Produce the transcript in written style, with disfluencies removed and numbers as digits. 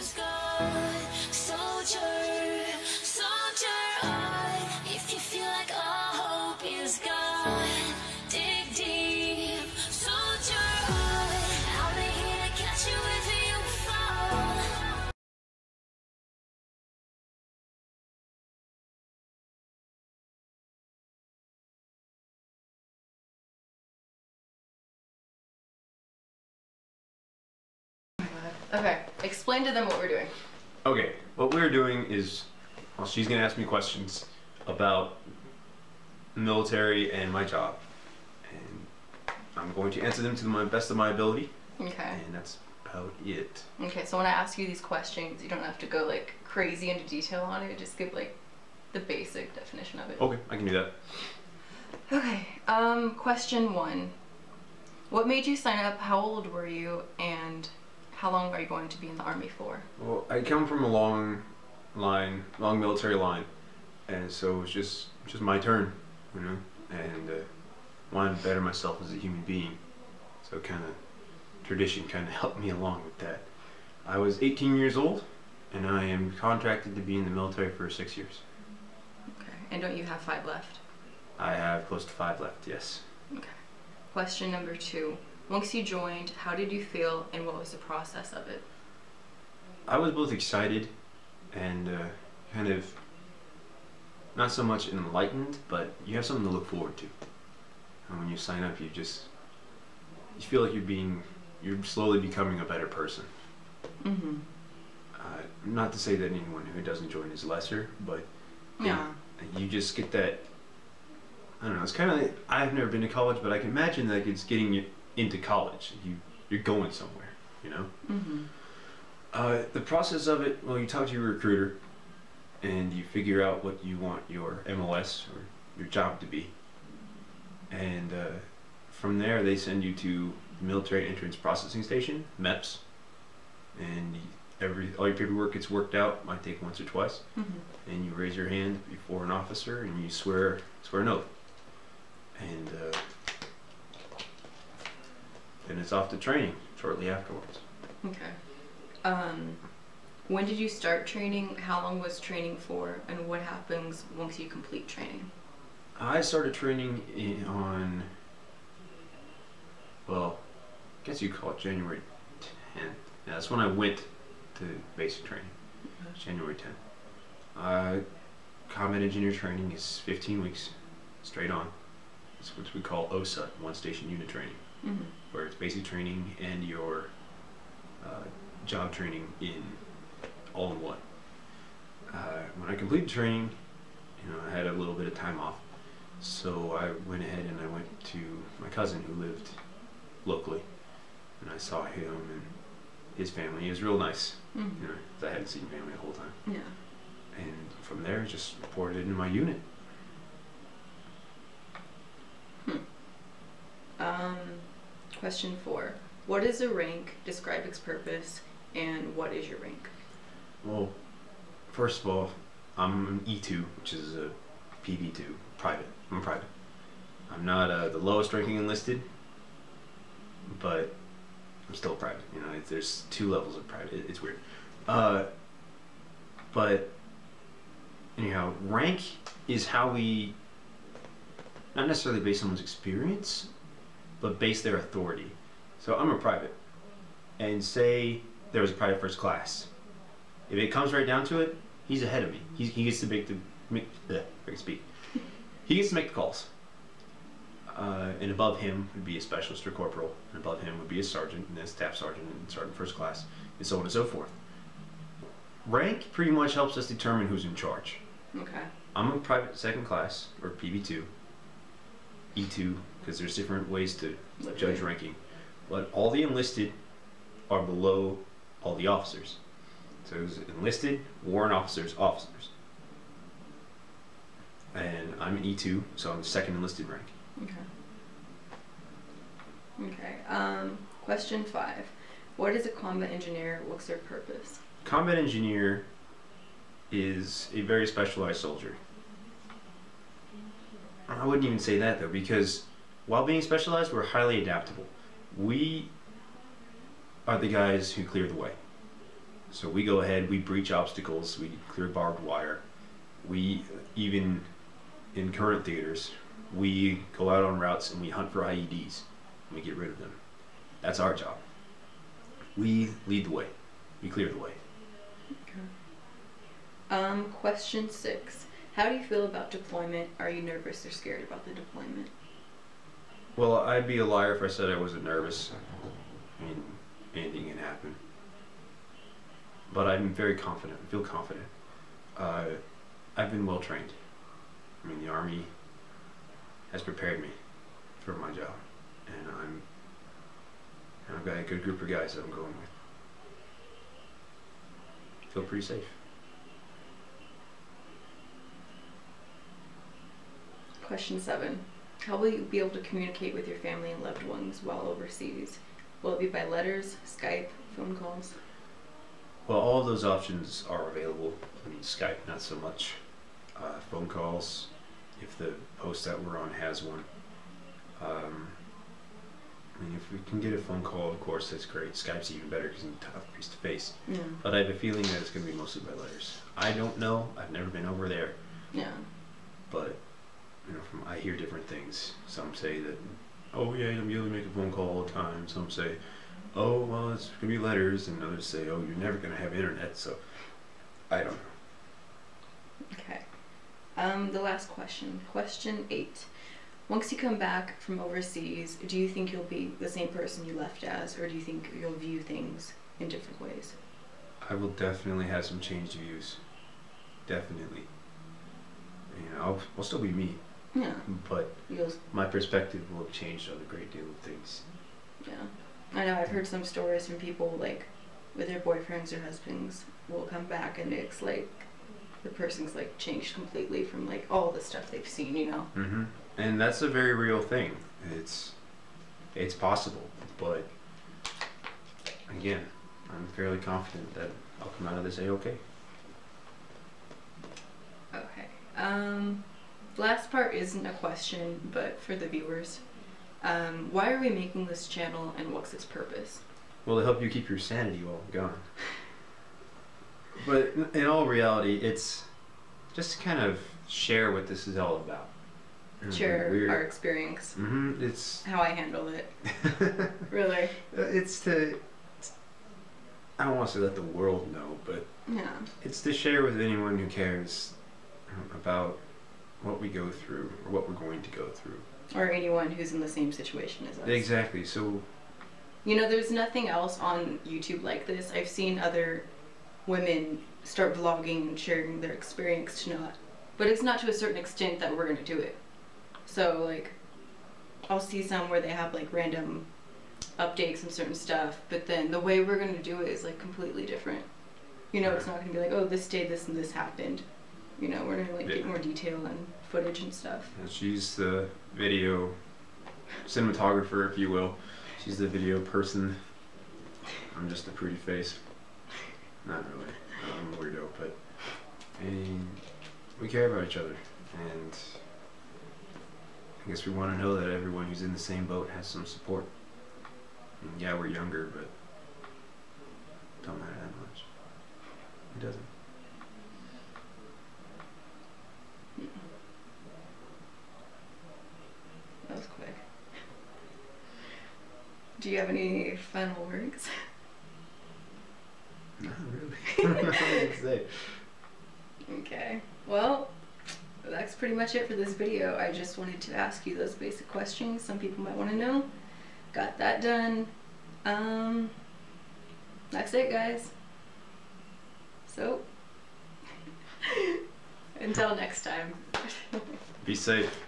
is gone. Soldier, soldier on. If you feel like all hope is gone, dig deep. Soldier on. I'll be here to catch you if you fall. Okay, explain to them what we're doing. Okay, what we're doing is, well, she's gonna ask me questions about military and my job, and I'm going to answer them to the best of my ability. Okay. And that's about it. Okay, so when I ask you these questions, you don't have to go like crazy into detail on it. Just give like the basic definition of it. Okay, I can do that. Okay. Question 1. What made you sign up? How old were you? And how long are you going to be in the Army for? Well, I come from a long military line, and so it's just my turn, you know, and wanted to better myself as a human being. So kind of tradition kind of helped me along with that. I was 18 years old, and I am contracted to be in the military for 6 years. Okay. And don't you have 5 left? I have close to 5 left, yes. Okay. Question number 2. Once you joined, how did you feel and what was the process of it? I was both excited and kind of not so much enlightened, but you have something to look forward to. And when you sign up, you feel like you're slowly becoming a better person. Mm-hmm. Not to say that anyone who doesn't join is lesser, but yeah, you just get that. I don't know. It's kind of like, I've never been to college, but I can imagine like it's getting you into college. You're going somewhere, you know. Mm-hmm. The process of it, well, you talk to your recruiter, and you figure out what you want your MLS or your job to be, and from there they send you to the Military Entrance Processing Station, MEPS, and all your paperwork gets worked out. Might take once or twice, mm-hmm. and you raise your hand before an officer and you swear an oath, and then it's off to training shortly afterwards. Okay. When did you start training? How long was training for? And what happens once you complete training? I started training on, well, I guess you call it January 10th. Yeah, that's when I went to basic training. Mm-hmm. January 10th. Combat engineer training is 15 weeks, straight on. It's what we call OSUT, one station unit training, mm-hmm. where it's basic training and your job training all in one. When I completed training, I had a little bit of time off, so I went ahead and I went to my cousin who lived locally, and I saw him and his family. He was real nice, mm-hmm. 'cause I hadn't seen family the whole time. Yeah. And from there, just reported into my unit. Question 4. What is a rank? Describe its purpose, and what is your rank? Well, first of all, I'm an E2, which is a PB2, private. I'm private. I'm not the lowest ranking enlisted, but I'm still private. There's 2 levels of private. It's weird. But anyhow, rank is how we, not necessarily base someone's experience, but base their authority. So I'm a private, and say there was a private first class. If it comes right down to it, he's ahead of me. He gets to make He gets to make the calls. And above him would be a specialist or corporal, and above him would be a sergeant, and then staff sergeant, and sergeant first class, and so on and so forth. Rank pretty much helps us determine who's in charge. Okay. I'm a private second class, or PB2, E2, because there's different ways to judge ranking. But all the enlisted are below all the officers. So it was enlisted, warrant officers, officers. And I'm an E2, so I'm the second enlisted rank. Okay. Okay. Question 5. What is a combat engineer? What's their purpose? Combat engineer is a very specialized soldier. I wouldn't even say that though, because while being specialized, we're highly adaptable. We are the guys who clear the way. So we go ahead, we breach obstacles, we clear barbed wire. We, even in current theaters, we go out on routes and we hunt for IEDs and we get rid of them. That's our job. We lead the way. We clear the way. Question 6. How do you feel about deployment? Are you nervous or scared about the deployment? Well, I'd be a liar if I said I wasn't nervous. I mean, anything can happen. But I'm very confident. I feel confident. I've been well trained. I mean, the Army has prepared me for my job, and I've got a good group of guys that I'm going with. I feel pretty safe. Question 7. How will you be able to communicate with your family and loved ones while overseas? Will it be by letters, Skype, phone calls? Well, all of those options are available. I mean, Skype, not so much. Phone calls, if the post that we're on has one. I mean, if we can get a phone call, of course, that's great. Skype's even better because you can talk face to face. Yeah. But I have a feeling that it's going to be mostly by letters. I don't know. I've never been over there. Yeah. But, you know, I hear different things. Some say that, oh yeah, you'll be able to make a phone call all the time. Some say, oh, well, it's going to be letters. And others say, oh, you're never going to have internet. So, I don't know. Okay. The last question. Question 8. Once you come back from overseas, do you think you'll be the same person you left as, or do you think you'll view things in different ways? I will definitely have some changed views. Definitely. You know, I'll still be me. Yeah. But my perspective will have changed on a great deal of things. Yeah. I know, I've heard some stories from people, like, with their boyfriends or husbands will come back and it's like, the person's like changed completely from like all the stuff they've seen, you know? Mm-hmm. And that's a very real thing. It's possible, but again, I'm fairly confident that I'll come out of this A-okay. Okay. The last part isn't a question, but for the viewers, why are we making this channel and what's its purpose? Well, to help you keep your sanity while I'm gone. But in all reality, it's just to kind of share what this is all about. Share our experience. Mm-hmm. It's how I handle it. Really. I don't want to say let the world know, but yeah, it's to share with anyone who cares about what we go through or what we're going to go through. Or anyone who's in the same situation as us. Exactly. So, you know, there's nothing else on YouTube like this. I've seen other women start vlogging and sharing their experience but it's not to a certain extent that we're going to do it. So like I'll see some where they have like random updates and certain stuff, but then the way we're going to do it is like completely different. You know, it's not going to be like, oh, this day this and this happened. You know, we're going to like get more detail and footage and stuff. And she's the video cinematographer, if you will. She's the video person. I'm just a pretty face. Not really. I'm a weirdo, but we care about each other, and I guess we want to know that everyone who's in the same boat has some support. And yeah, we're younger, but it don't matter that much. It doesn't. That was quick. Do you have any final words? Not really. Nothing to say. Okay. Well, that's pretty much it for this video. I just wanted to ask you those basic questions some people might want to know. Got that done. That's it, guys. So, until next time. Be safe.